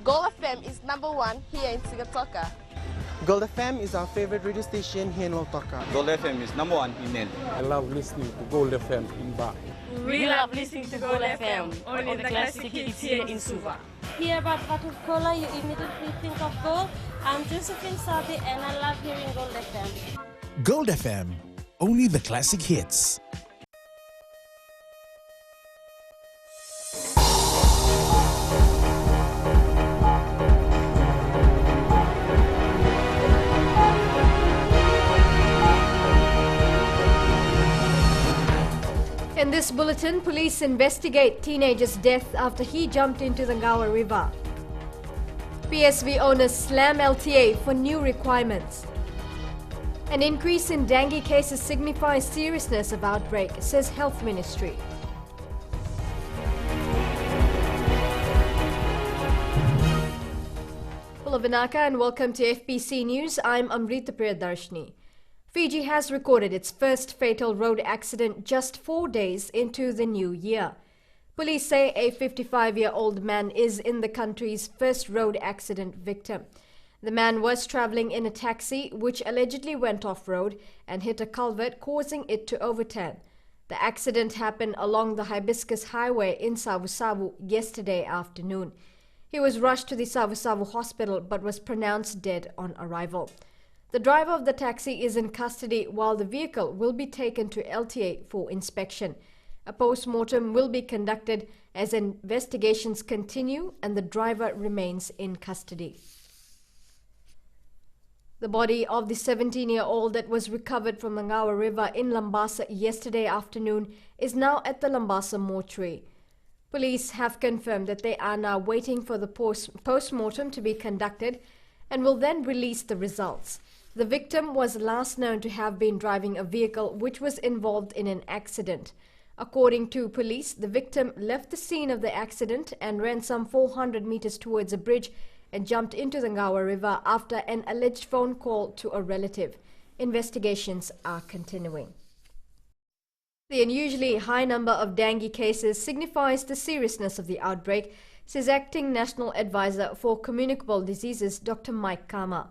Gold FM is #1 here in Sigatoka. Gold FM is our favorite radio station here in Lautoka. Gold FM is #1 in Nel. I love listening to Gold FM in Ba. We love listening to Gold FM, only the classic hits here in Suva. Hear about Coca-Cola, you immediately think of gold. I'm Josephine Sabi and I love hearing Gold FM. Gold FM, only the classic hits. In this bulletin, police investigate teenager's death after he jumped into the Ngawa River. PSV owners slam LTA for new requirements. An increase in dengue cases signifies seriousness of outbreak, says Health Ministry. Hello Vinaka and welcome to FBC News. I'm Amrita Priyadarshini. Fiji has recorded its first fatal road accident just 4 days into the new year. Police say a 55-year-old man is in the country's first road accident victim. The man was traveling in a taxi which allegedly went off-road and hit a culvert, causing it to overturn. The accident happened along the Hibiscus Highway in Savu-Savu yesterday afternoon. He was rushed to the Savu-Savu hospital but was pronounced dead on arrival. The driver of the taxi is in custody while the vehicle will be taken to LTA for inspection. A post-mortem will be conducted as investigations continue and the driver remains in custody. The body of the 17-year-old that was recovered from the Ngawa River in Lambasa yesterday afternoon is now at the Lambasa mortuary. Police have confirmed that they are now waiting for the post-mortem to be conducted and will then release the results. The victim was last known to have been driving a vehicle which was involved in an accident. According to police, the victim left the scene of the accident and ran some 400 meters towards a bridge and jumped into the Ngawa River after an alleged phone call to a relative. Investigations are continuing. The unusually high number of dengue cases signifies the seriousness of the outbreak, says Acting National Advisor for Communicable Diseases Dr. Mike Kama.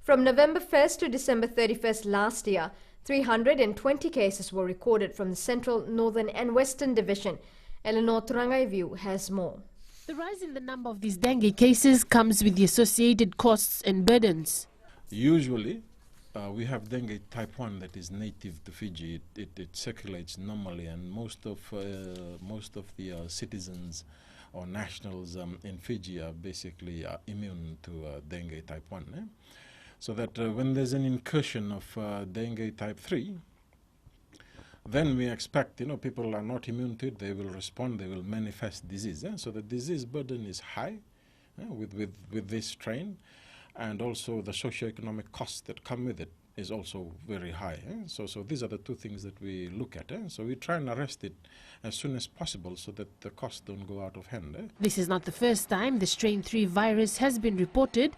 From November 1st to December 31st last year, 320 cases were recorded from the Central, Northern and Western Division. Eleanor Turangaivu has more. The rise in the number of these dengue cases comes with the associated costs and burdens. Usually, we have dengue type 1 that is native to Fiji. It circulates normally, and most of the citizens or nationals in Fiji are basically immune to dengue type 1. So that when there's an incursion of dengue type 3, then we expect, people are not immune to it, they will respond, they will manifest disease. So the disease burden is high with this strain, and also the socio-economic costs that come with it is also very high. So these are the two things that we look at. So we try and arrest it as soon as possible so that the costs don't go out of hand. This is not the first time the strain 3 virus has been reported.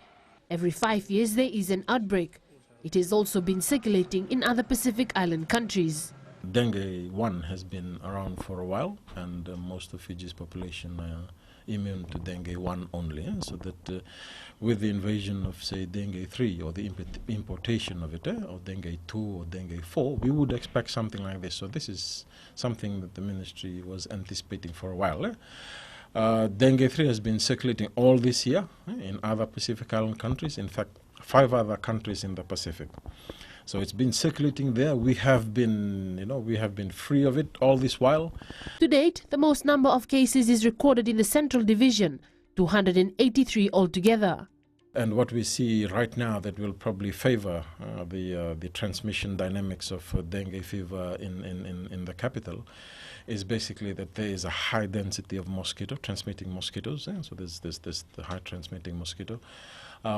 Every 5 years there is an outbreak. It has also been circulating in other Pacific Island countries. Dengue 1 has been around for a while, and most of Fiji's population are immune to dengue 1 only. So that with the invasion of, say, dengue 3 or the importation of it, or dengue 2 or dengue 4, we would expect something like this. So this is something that the ministry was anticipating for a while. Dengue 3 has been circulating all this year in other Pacific Island countries, in fact 5 other countries in the Pacific. So it's been circulating there. We have been free of it all this while. To date, the most number of cases is recorded in the Central Division, 283 altogether. And what we see right now that will probably favor the transmission dynamics of dengue fever in the capital is basically that there is a high density of transmitting mosquitoes. So there's the high transmitting mosquito.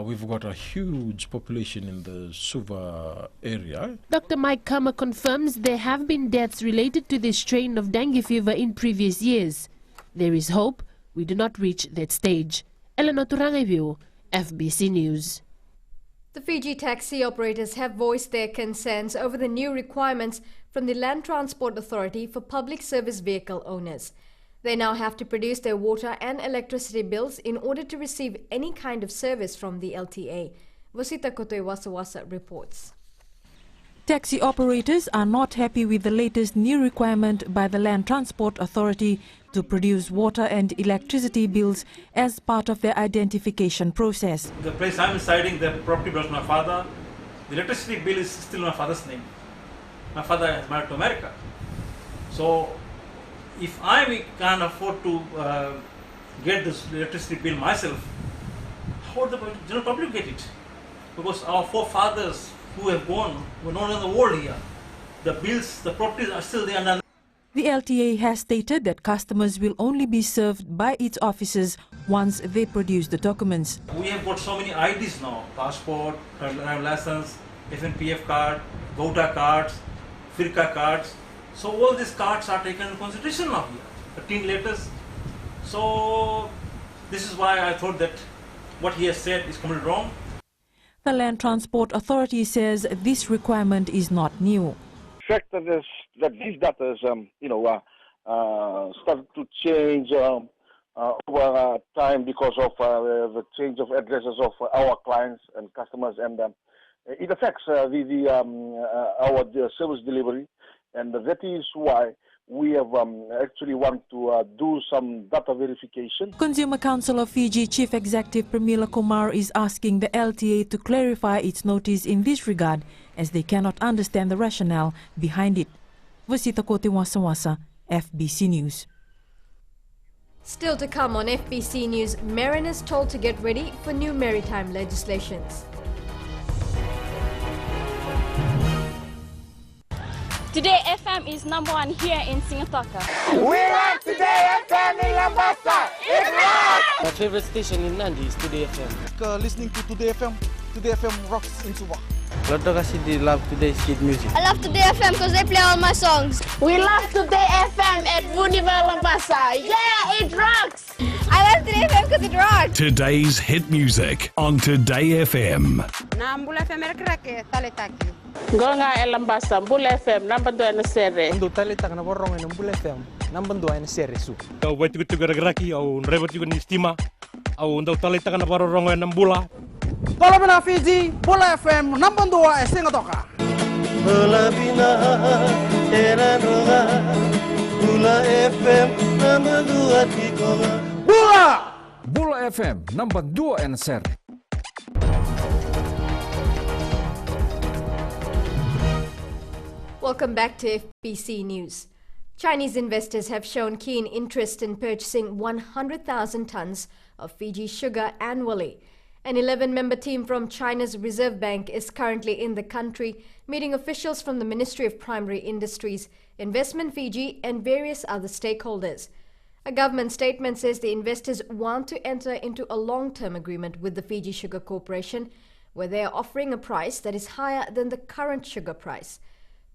We've got a huge population in the Suva area. Dr. Mike Kama confirms there have been deaths related to this strain of dengue fever in previous years. There is hope we do not reach that stage. Eleanor Turangaivu, FBC News. The Fiji taxi operators have voiced their concerns over the new requirements from the Land Transport Authority for public service vehicle owners. They now have to produce their water and electricity bills in order to receive any kind of service from the LTA. Vasita Kotoi Wasawasa reports. Taxi operators are not happy with the latest new requirement by the Land Transport Authority to produce water and electricity bills as part of their identification process. The place I'm residing, the property belongs to my father. The electricity bill is still my father's name. My father is married to America. So if I can't afford to get this electricity bill myself, how would the general public get it? Because our forefathers who have gone were not in the world here. The bills, the properties are still there. The LTA has stated that customers will only be served by its officers once they produce the documents. We have got so many IDs now: passport, driving license, FNPF card, voter cards, FIRCA cards. So all these cards are taken into consideration now here, the teen letters. So this is why I thought that what he has said is completely wrong. The Land Transport Authority says this requirement is not new. The fact that these data started to change over time because of the change of addresses of our clients and customers, and it affects our service delivery, and that is why we have actually want to do some data verification. Consumer Council of Fiji Chief Executive Pramila Kumar is asking the LTA to clarify its notice in this regard, as they cannot understand the rationale behind it. Vasita Kote Wasawasa, FBC News. Still to come on FBC News, mariners told to get ready for new maritime legislations. Today FM is #1 here in Singatoka. We like Today FM in Lambasa. It rocks! My favorite station in Nandi is Today FM. Listening to Today FM. Today FM rocks in Suva. Lotto kasi love today's kid music. I love Today FM because they play all my songs. We love Today FM at Vuniva Lambasa. Yeah, it rocks! I love Today FM because it rocks. Today's hit music on Today FM. Nambula FM merkrake taletaki. Gonga Lambasa, Mbula FM, number 2 na sere. Ando talita kana borong ng Mbula FM, number 2 na sere su. Kau buat itu gara-garaki, au rebot juga ni stima, au ando talita kana borong ng Mbula. Kalau bina Fiji, Mbula FM, number 2 na Singatoka. Mbula bina, era noga, Mbula FM, number 2 tikonga. Mbula FM, number 2 na sere. Welcome back to FBC News. Chinese investors have shown keen interest in purchasing 100,000 tons of Fiji sugar annually. An 11-member team from China's Reserve Bank is currently in the country, meeting officials from the Ministry of Primary Industries, Investment Fiji and various other stakeholders. A government statement says the investors want to enter into a long-term agreement with the Fiji Sugar Corporation, where they are offering a price that is higher than the current sugar price.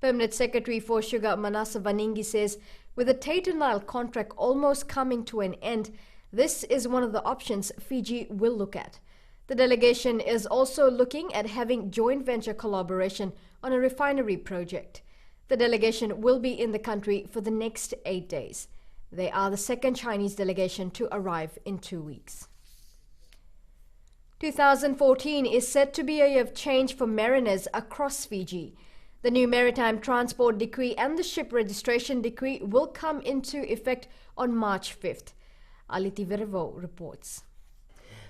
Permanent Secretary for Sugar Manasa Vaningi says, with the Tate & Lyle contract almost coming to an end, this is one of the options Fiji will look at. The delegation is also looking at having joint venture collaboration on a refinery project. The delegation will be in the country for the next 8 days. They are the second Chinese delegation to arrive in 2 weeks. 2014 is set to be a year of change for mariners across Fiji. The new Maritime Transport Decree and the Ship Registration Decree will come into effect on March 5th. Aliti Vervo reports.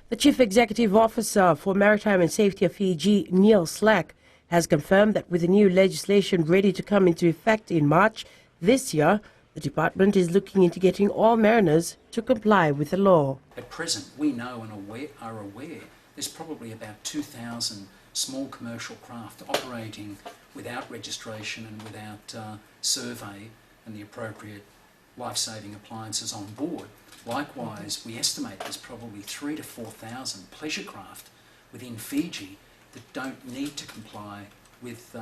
The Chief Executive Officer for Maritime and Safety of Fiji, Neil Slack, has confirmed that with the new legislation ready to come into effect in March this year, the department is looking into getting all mariners to comply with the law. At present, we know and are aware there's probably about 2,000 small commercial craft operating without registration and without survey and the appropriate life-saving appliances on board. Likewise, we estimate there's probably 3,000 to 4,000 pleasure craft within Fiji that don't need to comply with,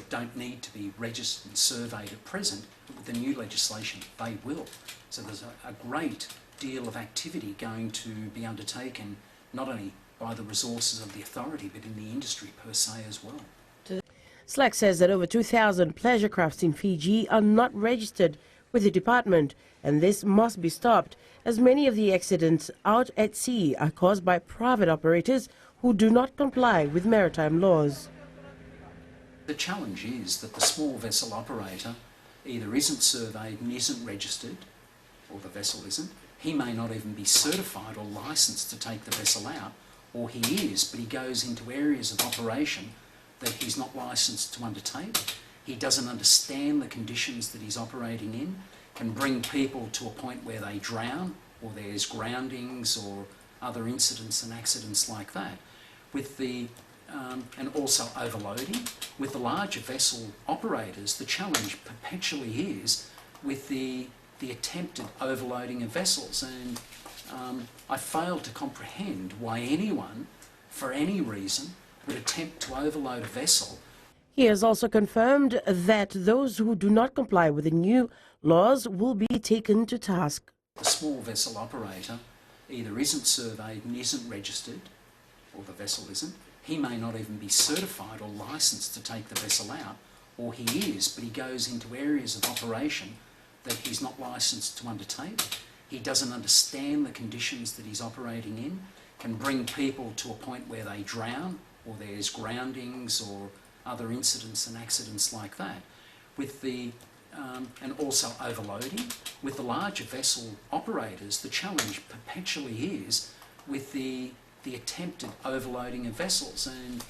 don't need to be registered and surveyed at present, but with the new legislation they will. So there's a great deal of activity going to be undertaken, not only by the resources of the authority, but in the industry per se as well. Slack says that over 2,000 pleasure crafts in Fiji are not registered with the department, and this must be stopped, as many of the accidents out at sea are caused by private operators who do not comply with maritime laws. The challenge is that the small vessel operator either isn't surveyed and isn't registered, or the vessel isn't. He may not even be certified or licensed to take the vessel out, or he is, but he goes into areas of operation that he's not licensed to undertake. He doesn't understand the conditions that he's operating in, can bring people to a point where they drown, or there's groundings or other incidents and accidents like that. With the and also overloading. With the larger vessel operators, the challenge perpetually is with the attempted overloading of vessels, and I fail to comprehend why anyone, for any reason, would attempt to overload a vessel. He has also confirmed that those who do not comply with the new laws will be taken to task. The small vessel operator either isn't surveyed and isn't registered, or the vessel isn't. He may not even be certified or licensed to take the vessel out, or he is, but he goes into areas of operation that he's not licensed to undertake. He doesn't understand the conditions that he's operating in, can bring people to a point where they drown, or there's groundings or other incidents and accidents like that. With the and also overloading. With the larger vessel operators, the challenge perpetually is with the attempted overloading of vessels, and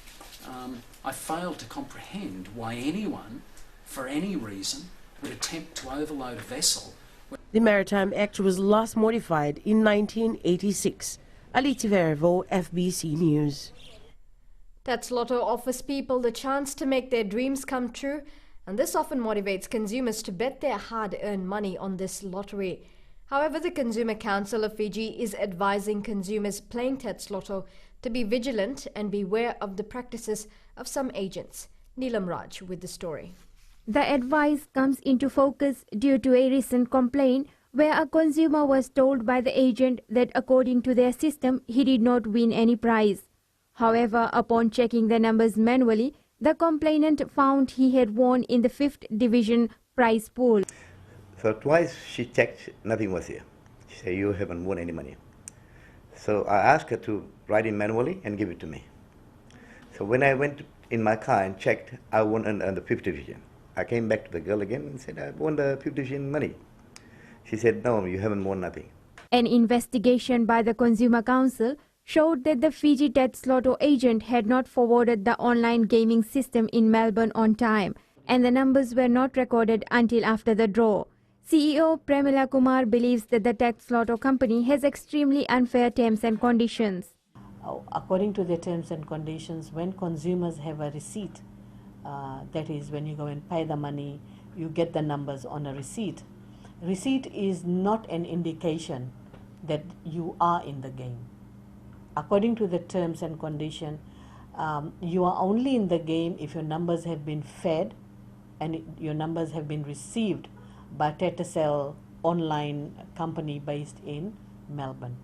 I fail to comprehend why anyone, for any reason, would attempt to overload a vessel. The Maritime Act was last modified in 1986. Aliti Verevo, FBC News. Tats Lotto offers people the chance to make their dreams come true, and this often motivates consumers to bet their hard-earned money on this lottery. However, the Consumer Council of Fiji is advising consumers playing Tats Lotto to be vigilant and beware of the practices of some agents. Neelam Raj with the story. The advice comes into focus due to a recent complaint where a consumer was told by the agent that according to their system, he did not win any prize. However, upon checking the numbers manually, the complainant found he had won in the 5th division prize pool. So twice she checked, nothing was here. She said, you haven't won any money. So I asked her to write it manually and give it to me. So when I went in my car and checked, I won in the 5th division. I came back to the girl again and said, I won the 5th division money. She said, no, you haven't won nothing. An investigation by the Consumer Council showed that the Fiji Tats Lotto agent had not forwarded the online gaming system in Melbourne on time, and the numbers were not recorded until after the draw. CEO Premila Kumar believes that the Tats Lotto company has extremely unfair terms and conditions. According to the terms and conditions, when consumers have a receipt, that is when you go and pay the money, you get the numbers on a receipt. Receipt is not an indication that you are in the game. According to the terms and condition, you are only in the game if your numbers have been fed and your numbers have been received by Tetacell online company based in Melbourne.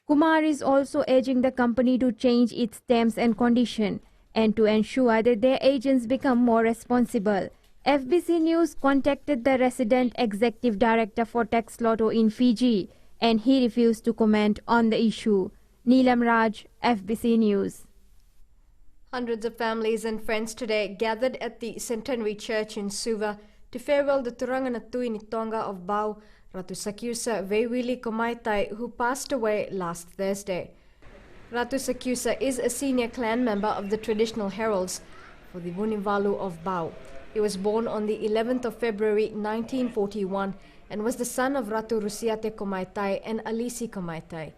Kumar is also urging the company to change its terms and conditions and to ensure that their agents become more responsible. FBC News contacted the resident executive director for Tats Lotto in Fiji, and he refused to comment on the issue. Neelam Raj, FBC News. Hundreds of families and friends today gathered at the Centenary Church in Suva to farewell the Turanganatui Nitonga of Bau, Ratu Sakyusa Veiwili Komaitai, who passed away last Thursday. Ratu Sakyusa is a senior clan member of the traditional heralds for the Vunivalu of Bau. He was born on the 11th of February 1941 and was the son of Ratu Rusiate Komaitai and Alisi Komaitai.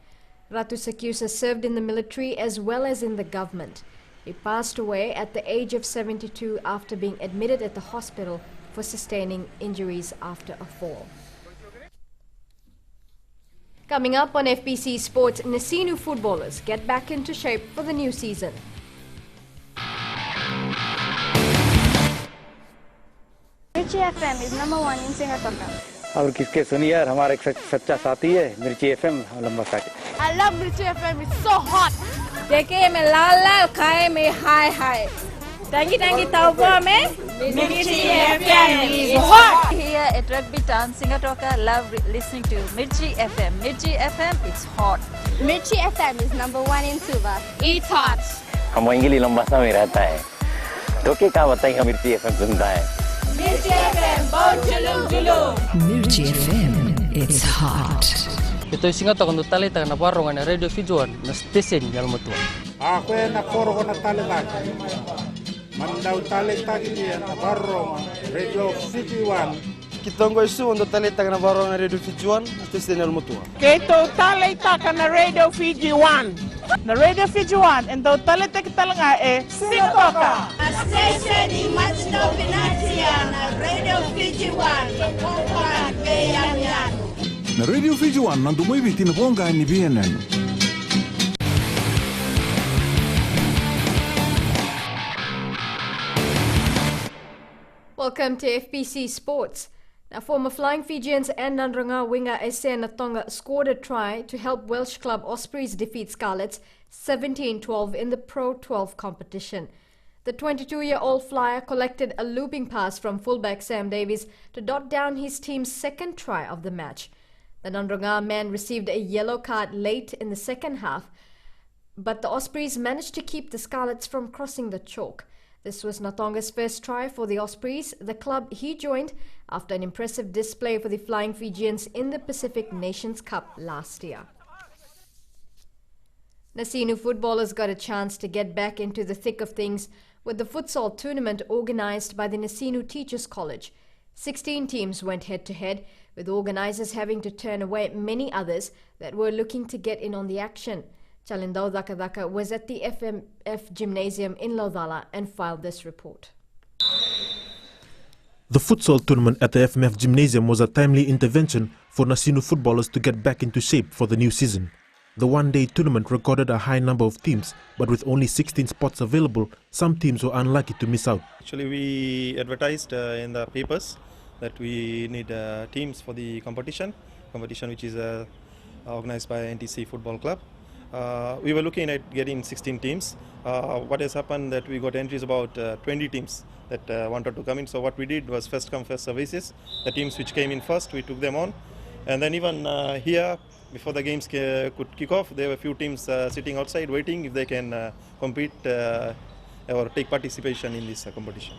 Ratu Sakyusa served in the military as well as in the government. He passed away at the age of 72 after being admitted at the hospital for sustaining injuries after a fall. Coming up on FBC Sports, Nasinu footballers get back into shape for the new season. Mirchi FM is #1 in Singapore. और किसके सुनिए यार, हमारा एक सच्चा साथी है मिर्ची एफएम लंबा सा. I love Mirchi FM. It's so hot. देखे में लाल लाल, खाए में हाय हाय. टंगी टंगी तवा में Mirchi FM is hot. Here at Rugby Town, Singatoka love listening to Mirchi FM. Mirchi FM, it's hot. Mirchi FM is #1 in Suva. It's hot. हम वहीं लंबासा में रहता है तो क्या बताएंगे मिर्ची एफएम सुनता है Mirchi FM, बहुत जुलूम जुलूम. Mirchi FM, it's hot. Ito Singatoka no talita na barong na radio Fijuan na station yang mutua. Ako na koro ko na talita. Mandau talita kini na barong radio Fijuan. Kitongo isu untuk talita na barong na radio Fijuan station yang mutua. Kito talita na radio Fijuan. Na radio Fijuan endo talita kita nga Singatoka. Station ni Machino Pinatia na radio Fijuan. Kongkan Beyanyan. Na Radio Fijuan nandumoi bitin bonga ni BNN. Welcome to FBC Sports. Now, former Flying Fijians and Nandranga winger Ese Natonga scored a try to help Welsh club Ospreys defeat Scarlets 17-12 in the Pro 12 competition. The 22-year-old flyer collected a looping pass from fullback Sam Davies to dot down his team's second try of the match. The Nandranga man received a yellow card late in the second half, but the Ospreys managed to keep the Scarlets from crossing the chalk. This was Natonga's first try for the Ospreys, the club he joined after an impressive display for the Flying Fijians in the Pacific Nations Cup last year. Nasinu footballers got a chance to get back into the thick of things with the futsal tournament organised by the Nasinu Teachers College. 16 teams went head-to-head, with organisers having to turn away many others that were looking to get in on the action. Chalindao Dakadaka was at the FMF Gymnasium in Laudala and filed this report. The futsal tournament at the FMF Gymnasium was a timely intervention for Nasinu footballers to get back into shape for the new season. The one-day tournament recorded a high number of teams, but with only 16 spots available, some teams were unlucky to miss out. Actually, we advertised in the papers that we need teams for the competition which is organized by NTC Football Club. We were looking at getting 16 teams. What has happened that we got entries about 20 teams that wanted to come in. So what we did was first come first services. The teams which came in first, we took them on. And then even here, before the games could kick off, there were a few teams sitting outside waiting if they can compete or take participation in this competition.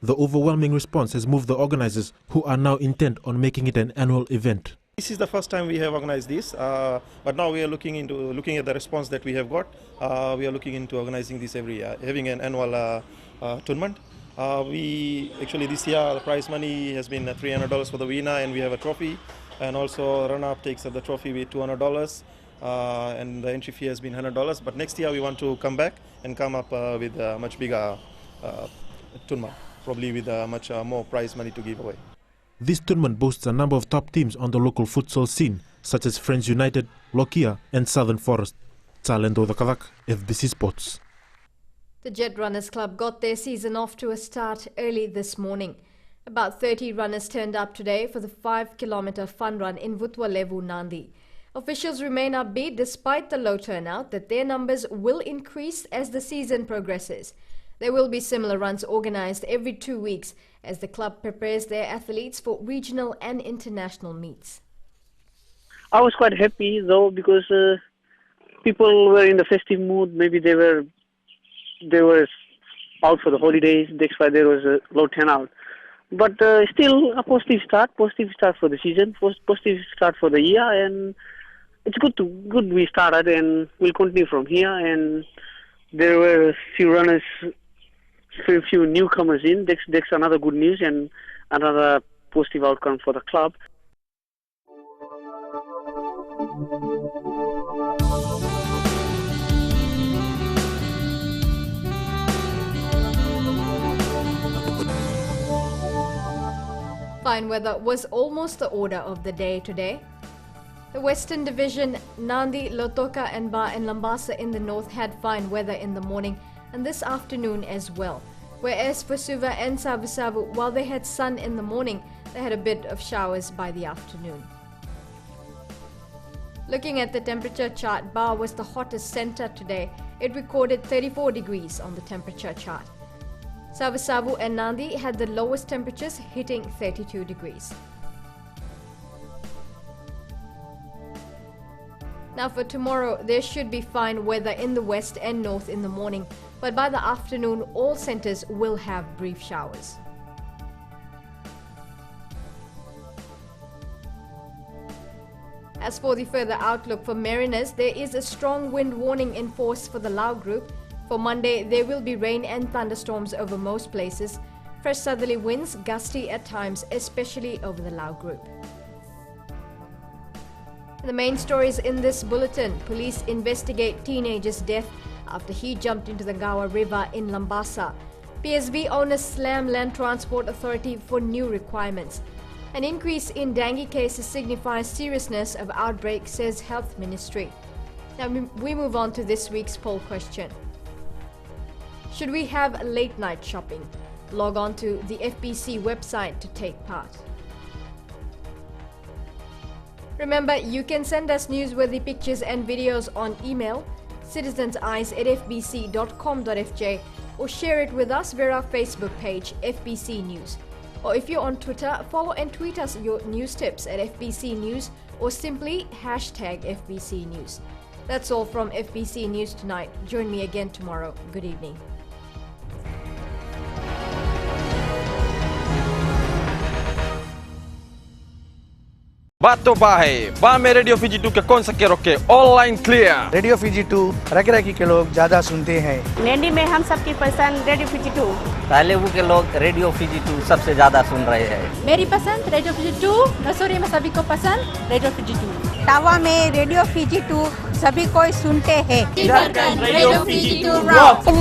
The overwhelming response has moved the organizers, who are now intent on making it an annual event. This is the first time we have organized this, but now we are looking at the response that we have got. We are looking into organizing this every year, having an annual tournament. We actually this year the prize money has been $300 for the winner, and we have a trophy. And also runner-up takes up the trophy with $200, and the entry fee has been $100. But next year we want to come back and come up with a much bigger tournament, probably with much more prize money to give away. This tournament boasts a number of top teams on the local futsal scene, such as Friends United, Lokia and Southern Forest. Talendo Kavak, FBC Sports. The Jet Runners Club got their season off to a start early this morning. About 30 runners turned up today for the 5-kilometer fun run in Vutwalevu, Nandi. Officials remain upbeat despite the low turnout that their numbers will increase as the season progresses. There will be similar runs organized every 2 weeks as the club prepares their athletes for regional and international meets. I was quite happy though because people were in the festive mood. Maybe they were out for the holidays. That's why there was a low turnout. But still a positive start for the season, positive start for the year, and it's good we started and we'll continue from here. And there were a few runners, a few newcomers in. That's another good news and another positive outcome for the club. Fine weather was almost the order of the day today. The Western Division, Nandi, Lotoka and Ba and Lambasa in the north had fine weather in the morning and this afternoon as well. Whereas for Suva and Savu-Savu, while they had sun in the morning, they had a bit of showers by the afternoon. Looking at the temperature chart, Ba was the hottest center today. It recorded 34 degrees on the temperature chart. Savisavu and Nandi had the lowest temperatures, hitting 32 degrees. Now for tomorrow, there should be fine weather in the west and north in the morning, but by the afternoon, all centres will have brief showers. As for the further outlook for mariners, there is a strong wind warning in force for the Lau group. For Monday, there will be rain and thunderstorms over most places. Fresh southerly winds, gusty at times, especially over the Lau group. The main stories in this bulletin: police investigate teenager's death after he jumped into the Ngawa River in Lambasa. PSV owners slam Land Transport Authority for new requirements. An increase in dengue cases signifies seriousness of outbreak, says Health Ministry. Now we move on to this week's poll question. Should we have late night shopping? Log on to the FBC website to take part. Remember, you can send us newsworthy pictures and videos on email citizenseyes@fbc.com.fj or share it with us via our Facebook page FBC News. Or if you're on Twitter, follow and tweet us your news tips at FBC News or simply hashtag FBC News. That's all from FBC News tonight. Join me again tomorrow. Good evening. Bato Bahe, Bame Radio Fiji 2 के कौन सा के रोके online clear. Radio Fiji 2 रगराकी के लोग ज्यादा सुनते हैं। नैनी में हम सबकी पसंद रेडियो फीजी 2। तालेबू के लोग रेडियो फीजी 2 सबसे ज्यादा सुन रहे हैं। मेरी पसंद रेडियो फीजी 2, रसोरी में सभी को पसंद रेडियो फीजी 2। टावा में रेडियो फीजी 2 सभी कोई सुनते हैं। Radio Fiji 2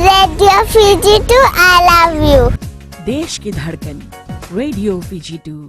radio Fiji 2 I love you. देश की धड़कन रेडियो फीजी 2।